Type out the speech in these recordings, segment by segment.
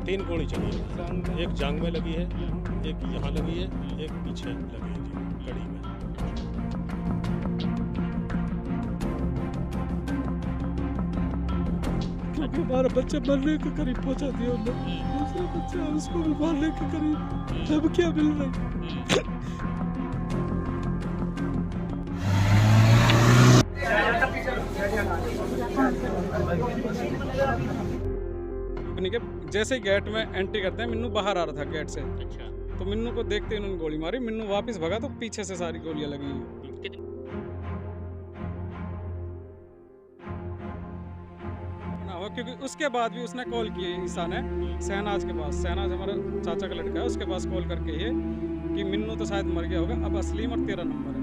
तीन गोली चली है, एक जांग में लगी है, एक यहाँ लगी है, एक पीछे लगी है जी, कड़ी में। क्योंकि हमारा बच्चा मरने के करीब पहुंचा दिया उन्होंने, दूसरा बच्चा उसको भी मारने के करीब धमकियां मिल रही। जैसे गेट में एंट्री करते हैं, मिन्नू बाहर आ रहा था गेट से। अच्छा। तो मिन्नू को देखते ही उन्होंने गोली मारी, मिन्नू वापस भगा तो पीछे से सारी गोलियां लगी। क्योंकि उसके बाद भी उसने कॉल किए, ईसा ने शहनाज के पास, शहनाज हमारा चाचा का लड़का है, उसके पास कॉल करके ये कि मिन्नू तो शायद मर गया होगा, अब असलीम और 13 नंबर है।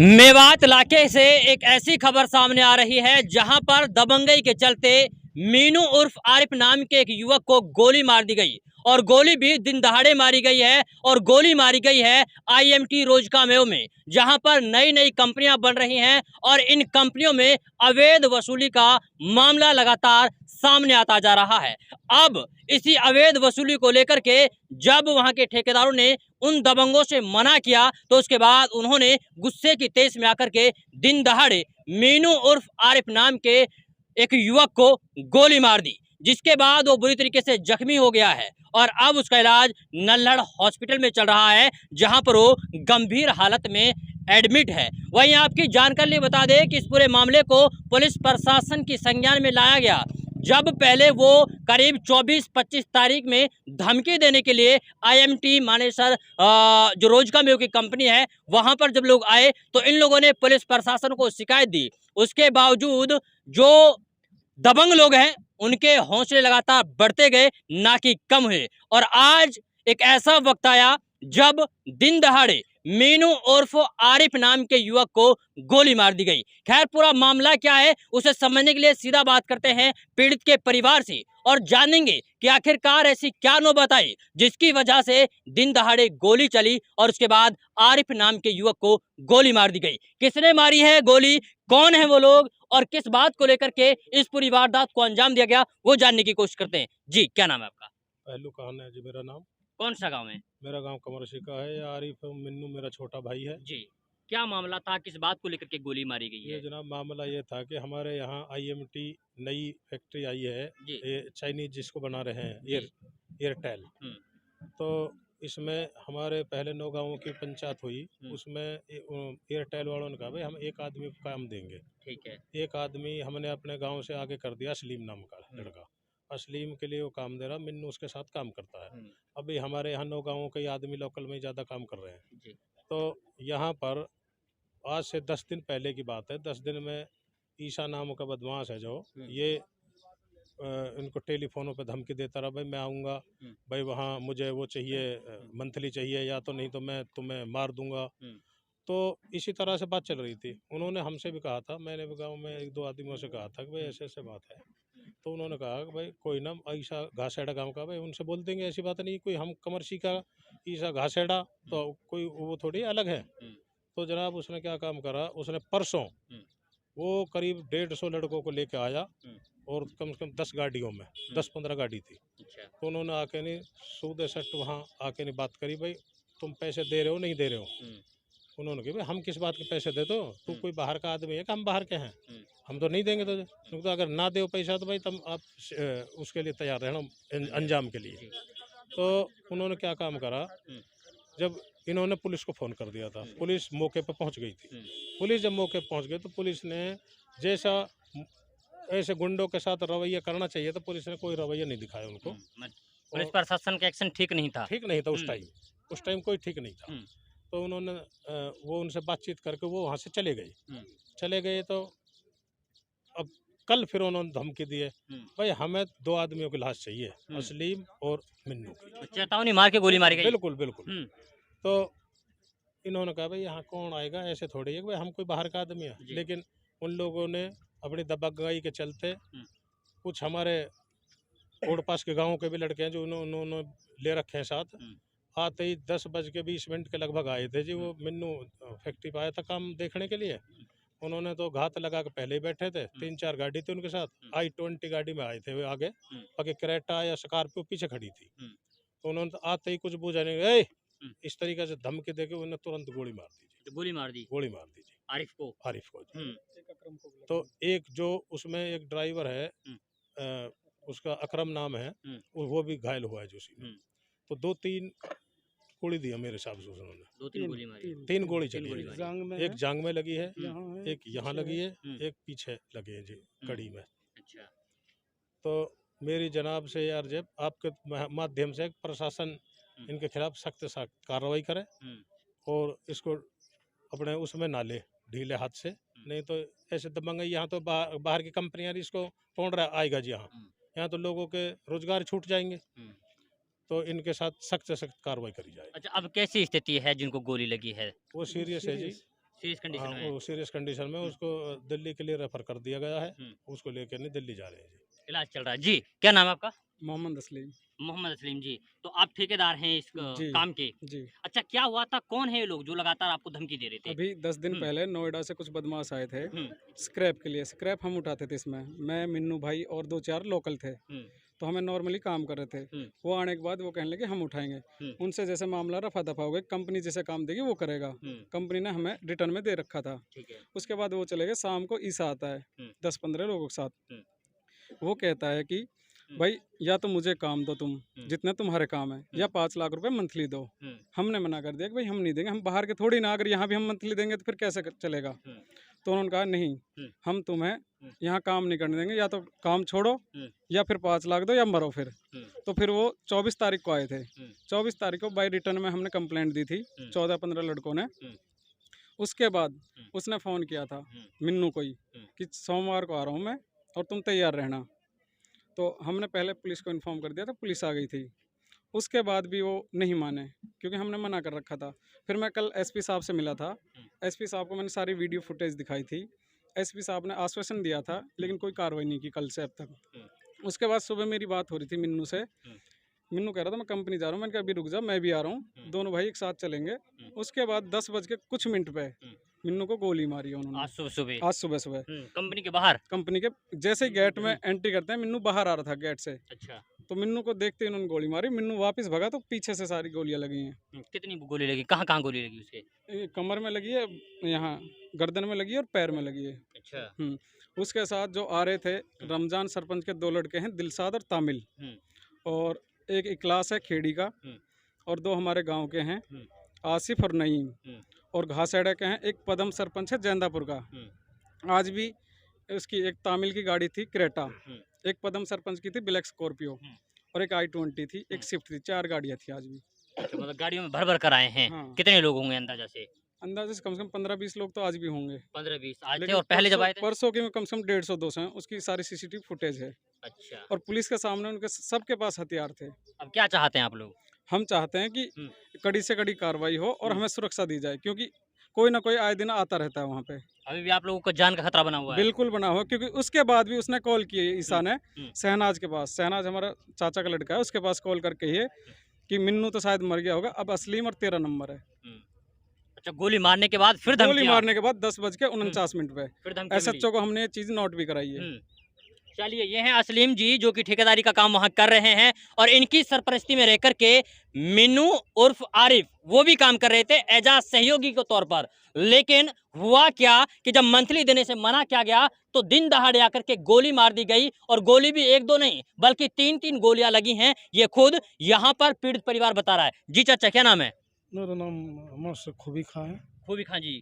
मेवात इलाके से एक ऐसी खबर सामने आ रही है जहां पर दबंगई के चलते मीनू उर्फ आरिफ नाम के एक युवक को गोली मार दी गई, और गोली भी दिन दहाड़े मारी गई है। और गोली मारी गई है IMT रोजकामेव में, जहां पर नई नई कंपनियां बन रही हैं और इन कंपनियों में अवैध वसूली का मामला लगातार सामने आता जा रहा है। अब इसी अवैध वसूली को लेकर के जब वहां के ठेकेदारों ने उन दबंगों से मना किया तो उसके बाद उन्होंने गुस्से की तेज में आकर के दिन दहाड़े मीनू उर्फ आरिफ नाम के एक युवक को गोली मार दी, जिसके बाद वो बुरी तरीके से जख्मी हो गया है और अब उसका इलाज नल्हड़ हॉस्पिटल में चल रहा है, जहां पर वो गंभीर हालत में एडमिट है। वहीं आपकी जानकारी बता दें कि इस पूरे मामले को पुलिस प्रशासन की संज्ञान में लाया गया, जब पहले वो करीब 24-25 तारीख में धमकी देने के लिए IMT मानेसर जो रोजकामेव की कंपनी है वहां पर जब लोग आए तो इन लोगों ने पुलिस प्रशासन को शिकायत दी। उसके बावजूद जो दबंग लोग हैं उनके हौसले लगातार बढ़ते गए, ना कि कम हुए। और आज एक ऐसा वक्त आया जब दिन दहाड़े मीनू उर्फ आरिफ नाम के युवक को गोली मार दी गई। खैर, पूरा मामला क्या है उसे समझने के लिए सीधा बात करते हैं पीड़ित के परिवार से और जानेंगे कि आखिरकार ऐसी क्या नौबत आई जिसकी वजह से दिन दहाड़े गोली चली और उसके बाद आरिफ नाम के युवक को गोली मार दी गई। किसने मारी है गोली, कौन है वो लोग और किस बात को लेकर के इस पूरी वारदात को अंजाम दिया गया, वो जानने की कोशिश करते हैं। जी, क्या नाम है आपका? पहलू खान है जी मेरा नाम। कौन सा गांव है? मेरा गांव कमरसी का है। आरिफ मिन्नू मेरा छोटा भाई है जी। क्या मामला था, किस बात को लेकर के गोली मारी गई ये है? जनाब मामला ये था कि हमारे यहाँ IMT नई फैक्ट्री आई है, जी। ये चाइनीज जिसको बना रहे हैं, एयरटेल। तो इसमें हमारे पहले 9 गांवों की पंचायत हुई, उसमें एयरटेल वालों ने कहा भाई हम एक आदमी को काम देंगे। ठीक है। एक आदमी हमने अपने गांव से आगे कर दिया, असलीम नाम का लड़का। असलीम के लिए वो काम दे रहा, मिन्नू उसके साथ काम करता है। अभी हमारे यहाँ 9 गांवों के आदमी लोकल में ज़्यादा काम कर रहे हैं। जी। तो यहाँ पर आज से 10 दिन पहले की बात है, 10 दिन में ईसा नाम का बदमाश है जो ये इनको टेलीफोनों पे धमकी देता रहा, भाई मैं आऊँगा, भाई वहाँ मुझे वो चाहिए, मंथली चाहिए, या तो नहीं तो मैं तुम्हें मार दूंगा। तो इसी तरह से बात चल रही थी। उन्होंने हमसे भी कहा था, मैंने भी गाँव में 1-2 आदमियों से कहा था कि भाई ऐसे ऐसे बात है। तो उन्होंने कहा कि भाई कोई ना, ईसा घासेड़ा गाँव का, भाई उनसे बोल देंगे, ऐसी बात नहीं, कोई हम कमरसी का ईसा घासेड़ा तो कोई वो थोड़ी अलग है। तो जनाब उसने क्या काम करा, उसने परसों वो करीब 150 लड़कों को लेके आया और कम से कम 10 गाड़ियों में 10-15 गाड़ी थी। तो उन्होंने आके नहीं सूदे सट वहाँ आके नहीं बात करी, भाई तुम पैसे दे रहे हो नहीं दे रहे हो। उन्होंने कहा भाई हम किस बात के पैसे दे दो, तू कोई बाहर का आदमी है कि हम बाहर के हैं, हम तो नहीं देंगे तुझे। तो अगर ना दो पैसा तो भाई तुम आप उसके लिए तैयार रहना अंजाम के लिए। तो उन्होंने क्या काम करा, जब इन्होंने पुलिस को फ़ोन कर दिया था, पुलिस मौके पर पहुंच गई थी। पुलिस जब मौके पर पहुंच गई तो पुलिस ने जैसा ऐसे गुंडों के साथ रवैया करना चाहिए तो पुलिस ने कोई रवैया नहीं दिखाया उनको। पुलिस प्रशासन का एक्शन ठीक नहीं था? ठीक नहीं था उस टाइम कोई ठीक नहीं था। तो उन्होंने वो उनसे बातचीत करके वो वहाँ से चले गए। तो अब कल फिर उन्होंने धमकी दी है, भाई हमें 2 आदमियों की लाश चाहिए, असलीम और मिन्नू की। चेतावनी मार के गोली मारी गई? बिल्कुल। तो इन्होंने कहा भाई यहाँ कौन आएगा, ऐसे थोड़ी है, भाई हम कोई बाहर का आदमी है। लेकिन उन लोगों ने अपनी दबंगई के चलते कुछ हमारे और पास के गाँव के भी लड़के हैं जो उन्होंने ले रखे हैं साथ। आते ही 10:20 के लगभग आए थे जी। वो मिन्नू फैक्ट्री पर आया था काम देखने के लिए। उन्होंने तो घात लगा के पहले ही बैठे थे। 3-4 गाड़ी थी उनके साथ। i20 गाड़ी में आए थे वो आगे, बाकी क्रेटा या स्कॉर्पियो पीछे खड़ी थी। तो उन्होंने तो आते ही कुछ पूछा नहीं, ए इस तरीके से धमकी देके उन्होंने तुरंत गोली मार दी। तो गोली मार दी जी आरिफ को। जी। तो एक जो उसमें एक ड्राइवर है, उसका अकरम नाम है, वो भी घायल हुआ है जो उसी में। तो 2-3 गोली दी है मेरे हिसाब से उन्होंने। 2-3 गोली मारी। 3 गोली चली है। एक है, जांग में लगी है, एक यहाँ पीछे लगी है, हम्म। एक पीछे लगी है जी कड़ी में। अच्छा। तो मेरी जनाब से यार जब आपके माध्यम से प्रशासन इनके खिलाफ सख्त कार्रवाई करे और इसको अपने उसमें ना ले ढीले हाथ से। नहीं तो ऐसे दबंगई यहाँ तो बाहर की कंपनियां इसको तोड़ रहा आएगा जी। यहाँ तो लोगों के रोजगार छूट जाएंगे। तो इनके साथ सख्त से सख्त कार्रवाई करी जाए। अच्छा, अब कैसी स्थिति है जिनको गोली लगी है? वो सीरियस है जी। सीरियस कंडीशन हाँ, में है। वो सीरियस कंडीशन में उसको दिल्ली के लिए रेफर कर दिया गया है। उसको लेकर नहीं दिल्ली जा रहे हैं जी। इलाज चल रहा है जी। क्या नाम है आपका? मोहम्मद असलीम मोहम्मद असलीम जी। तो आप ठेकेदार हैं इस जी। काम के। जी। अच्छा, क्या हुआ था? कौन है ये लोग जो लगातार आपको धमकी दे रहे थे? अभी 10 दिन पहले नोएडा से कुछ बदमाश आए थे हम्म, स्क्रैप के लिए। स्क्रैप हम उठाते थे इसमें, मैं, मिन्नू भाई और 2-4 लोकल थे। तो हमें नॉर्मली काम कर रहे थे। वो आने के बाद वो कहने लगे हम उठाएंगे। उनसे जैसे मामला रफा दफा हो गया, कंपनी जैसे काम देगी वो करेगा। कंपनी ने हमें रिटर्न में दे रखा था। ठीक है। उसके बाद वो चले गए। शाम को ईसा आता है 10-15 लोगों के साथ। वो कहता है कि भाई या तो मुझे काम दो तुम जितने तुम्हारे काम है, या 5 लाख रुपए मंथली दो। हमने मना कर दिया कि भाई हम नहीं देंगे, हम बाहर के थोड़ी ना, अगर यहाँ भी हम मंथली देंगे तो फिर कैसे चलेगा। तो उन्होंने कहा नहीं, हम तुम्हें यहाँ काम नहीं करने देंगे, या तो काम छोड़ो या फिर 5 लाख दो या मरो फिर। तो फिर वो 24 तारीख को आए थे। 24 तारीख को बाय रिटर्न में हमने कंप्लेंट दी थी 14-15 लड़कों ने। उसके बाद उसने फ़ोन किया था मिन्नू को ही कि सोमवार को आ रहा हूँ मैं और तुम तैयार रहना। तो हमने पहले पुलिस को इन्फॉर्म कर दिया था, पुलिस आ गई थी। उसके बाद भी वो नहीं माने क्योंकि हमने मना कर रखा था। फिर मैं कल एसपी साहब से मिला था। एसपी साहब को मैंने सारी वीडियो फुटेज दिखाई थी। एसपी साहब ने आश्वासन दिया था लेकिन कोई कार्रवाई नहीं की कल से अब तक। उसके बाद सुबह मेरी बात हो रही थी मिन्नू से। मिन्नू कह रहा था मैं कंपनी जा रहा हूँ। मैंने कहा अभी रुक जा, मैं भी आ रहा हूँ, दोनों भाई एक साथ चलेंगे। उसके बाद 10 बज के कुछ मिनट पे मिन्नू को गोली मारी है उन्होंने। आज सुबह सुबह कंपनी के बाहर। कंपनी के जैसे ही गेट में एंट्री करते हैं, मिन्नू बाहर आ रहा था गेट से। अच्छा। तो मिन्नू को देखते ही उन्होंने गोली मारी। मिन्नू वापस भगा तो पीछे से सारी गोलियां लगी हैं। कितनी गोली लगी? कहाँ कहाँ गोली लगी उसके? कमर में लगी है, यहाँ गर्दन में लगी है और पैर में लगी है। अच्छा। उसके साथ जो आ रहे थे रमजान सरपंच के 2 लड़के हैं, दिलसाद और तामिल, और एक इखलास है खेड़ी का, और 2 हमारे गांव के हैं आसिफ और नईम, और घासेड़ा के हैं एक पदम सरपंच है जैंदापुर का। आज भी उसकी एक तामिल की गाड़ी थी क्रेटा, एक पदम सरपंच की थी ब्लैक स्कॉर्पियो, और एक i20 थी, एक स्विफ्ट थी। 4 गाड़ियाँ थी आज भी। अच्छा, मतलब गाड़ियों में भर भर कर आए हैं। हाँ। कितने लोग होंगे अंदाजा से? अंदाजे से कम 15-20 लोग तो आज भी होंगे। 15-20 आज थे लेकिन और पहले जब आए थे? परसों के में कम से कम 150-200 हैं। उसकी सारी सीसीटीवी फुटेज है। अच्छा। और पुलिस के सामने उनके सबके पास हथियार थे। अब क्या चाहते हैं आप लोग? हम चाहते हैं कि कड़ी से कड़ी कार्रवाई हो और हमें सुरक्षा दी जाए, क्योंकि कोई ना कोई आए दिन आता रहता है वहाँ पे। अभी भी आप लोगों को जान का खतरा बना हुआ है? बिल्कुल बना हुआ, क्योंकि उसके बाद भी उसने कॉल की है ईसा ने शहनाज के पास। शहनाज हमारा चाचा का लड़का है, उसके पास कॉल करके ही है कि मिन्नू तो शायद मर गया होगा, अब असलीम और 13 नंबर है। अच्छा, गोली मारने के बाद फिर गोली मारने के बाद 10:49 पे फिर धमकी एसएचओ को हमने ये चीज़ नोट भी कराई है। चलिए, ये हैं असलीम जी जो कि ठेकेदारी का काम वहाँ कर रहे हैं, और इनकी सरपरस्ती में रह करके मिन्नू उर्फ आरिफ वो भी काम कर रहे थे एजाज सहयोगी के तौर पर। लेकिन हुआ क्या कि जब मंथली देने से मना किया गया तो दिन दहाड़े आकर के गोली मार दी गई, और गोली भी 1-2 नहीं बल्कि 3-3 गोलियां लगी हैं। ये खुद यहाँ पर पीड़ित परिवार बता रहा है। जी चाचा, क्या नाम है? मेरा नाम खूबी खां है। खूबी खां जी।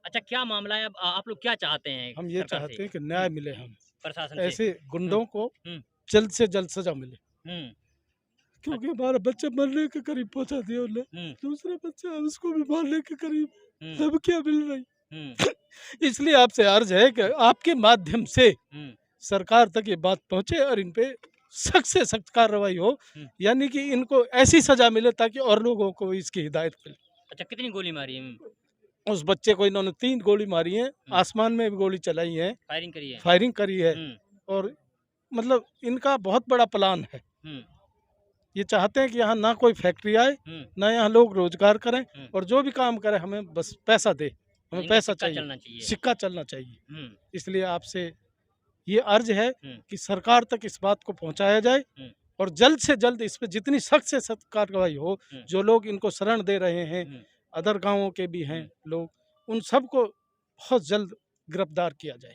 अच्छा, क्या मामला है? अब आप लोग क्या चाहते हैं? हम ये चाहते हैं कि न्याय मिले, हम प्रशासन ऐसे गुंडों को जल्द से जल्द सजा मिले, क्योंकि हमारा बच्चा मरने के करीब पहुंचा दिया उन्हें। दूसरा बच्चा है उसको भी मारने के करीब, धमकियां मिल रही। इसलिए आपसे अर्ज है कि आपके माध्यम से सरकार तक ये बात पहुंचे और इन पे सख्त से सख्त कार्रवाई हो, यानी कि इनको ऐसी सजा मिले ताकि और लोगों को इसकी हिदायत मिले। अच्छा, कितनी गोली मारी है? उस बच्चे को इन्होंने 3 गोली मारी है, आसमान में भी गोली चलाई है, फायरिंग करी है, और मतलब इनका बहुत बड़ा प्लान है। हम्म, ये चाहते हैं कि यहाँ ना कोई फैक्ट्री आए, हम्म, ना यहाँ लोग रोजगार करें, हम्म। और जो भी काम करे हमें बस पैसा दे, हमें इनका पैसा सिक्का चाहिए, चलना चाहिए। सिक्का चलना चाहिए। हम्म, इसलिए आपसे ये अर्ज है हम्म। कि सरकार तक इस बात को पहुंचाया जाए हम्म। और जल्द से जल्द इस पे जितनी सख्त से सख्त कार्रवाई हो। हम्म। जो लोग इनको शरण दे रहे हैं, हम्म। अदर गांवों के भी हैं लोग, उन सबको बहुत जल्द गिरफ्तार किया जाए।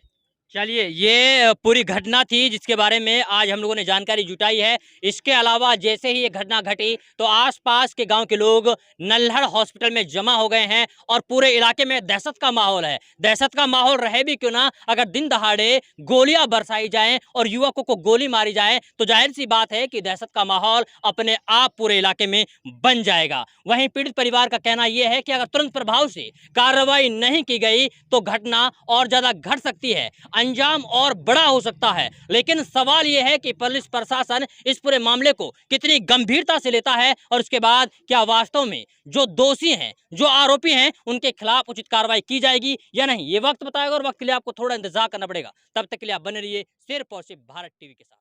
चलिए, ये पूरी घटना थी जिसके बारे में आज हम लोगों ने जानकारी जुटाई है। इसके अलावा जैसे ही ये घटना घटी तो आसपास के गांव के लोग नल्हड़ हॉस्पिटल में जमा हो गए हैं और पूरे इलाके में दहशत का माहौल है। दहशत का माहौल रहे भी क्यों ना, अगर दिन दहाड़े गोलियां बरसाई जाएं और युवकों को गोली मारी जाए तो जाहिर सी बात है कि दहशत का माहौल अपने आप पूरे इलाके में बन जाएगा। वहीं पीड़ित परिवार का कहना यह है कि अगर तुरंत प्रभाव से कार्रवाई नहीं की गई तो घटना और ज्यादा घट सकती है, अंजाम और बड़ा हो सकता है। लेकिन सवाल यह है कि पुलिस प्रशासन इस पूरे मामले को कितनी गंभीरता से लेता है और उसके बाद क्या वास्तव में जो दोषी हैं, जो आरोपी हैं, उनके खिलाफ उचित कार्रवाई की जाएगी या नहीं, ये वक्त बताएगा। और वक्त के लिए आपको थोड़ा इंतजार करना पड़ेगा। तब तक के लिए आप बने रहिए सिर्फ और सिर्फ भारत टीवी के साथ।